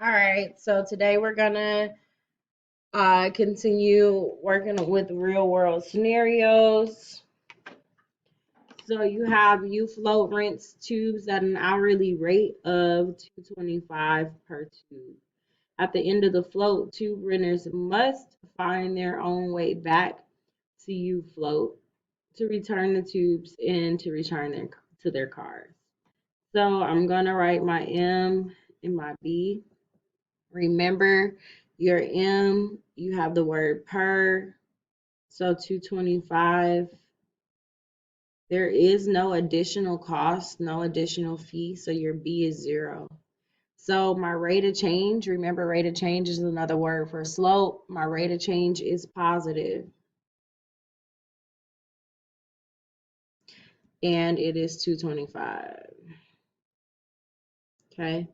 All right, so today we're gonna continue working with real world scenarios. So you have you float rinse tubes at an hourly rate of 225 per tube. At the end of the float, tube renters must find their own way back to you float to return the tubes and to return their cars. So I'm gonna write my M and my B. Remember your M, you have the word per, so 225. There is no additional cost, no additional fee, so your B is 0. So my rate of change, remember rate of change is another word for slope. My rate of change is positive, and it is 225. Okay.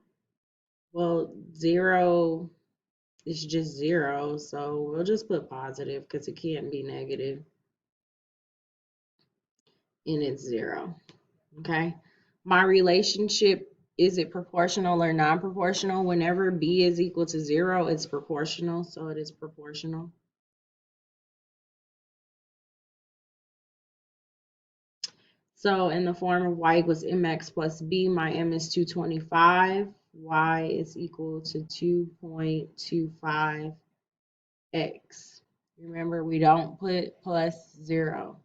Well, 0 is just 0, so we'll just put positive because it can't be negative, and it's 0. Okay. My relationship, is it proportional or non-proportional? Whenever B is equal to 0, it's proportional, so it is proportional. So in the form of y equals mx plus b, my m is 225, y is equal to 2.25x. Remember, we don't put plus 0.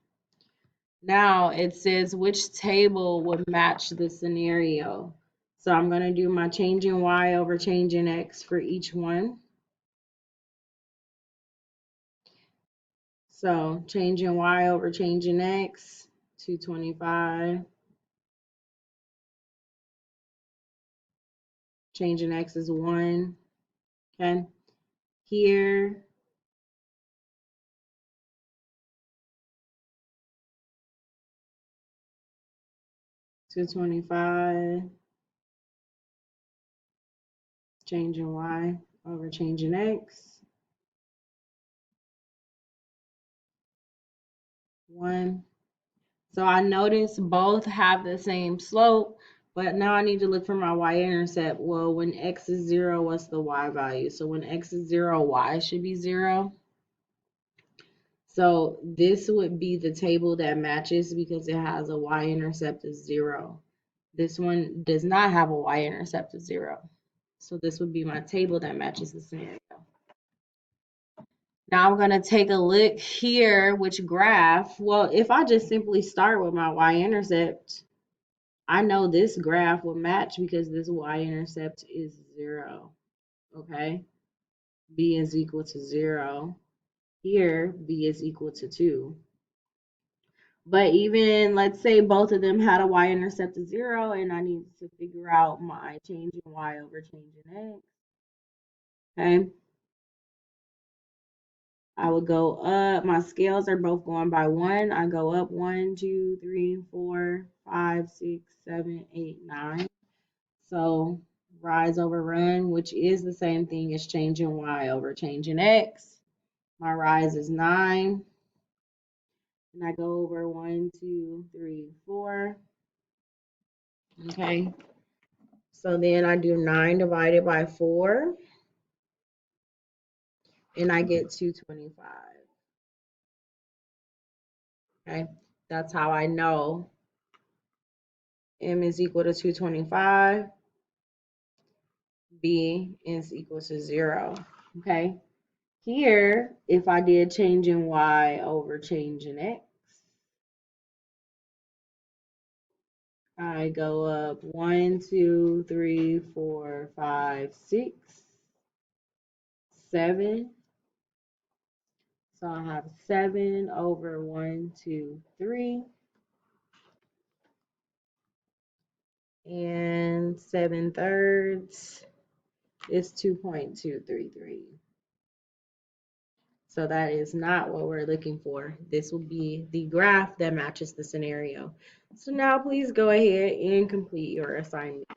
Now it says which table would match the scenario. So I'm going to do my change in y over change in x for each one. So change in y over change in x, 225. Change in x is 1. Okay. Here, 225. Change in y over change in x, 1. So I notice both have the same slope, but now I need to look for my y-intercept. Well, when x is 0, what's the y value? So when x is 0, y should be 0. So this would be the table that matches because it has a y-intercept of 0. This one does not have a y-intercept of 0. So this would be my table that matches the scenario. Now I'm going to take a look here, which graph. Well, if I just simply start with my y-intercept, I know this graph will match because this y-intercept is 0. Okay, b is equal to 0. Here, b is equal to 2. But even, let's say both of them had a y-intercept of 0, and I need to figure out my change in y over change in x. Okay, I would go up. My scales are both going by 1. I go up 1, 2, 3, 4, 5, 6, 7, 8, 9. So rise over run, which is the same thing as changing y over changing x. My rise is 9. And I go over 1, 2, 3, 4. Okay. So then I do 9 divided by 4. And I get 225. Okay. That's how I know m is equal to 225. B is equal to 0. Okay. Here, if I did change in y over change in x, I go up 1, 2, 3, 4, 5, 6, 7. So I have 7 over 1, 2, 3. And 7/3 is 2.233. So that is not what we're looking for. This will be the graph that matches the scenario. So now please go ahead and complete your assignment.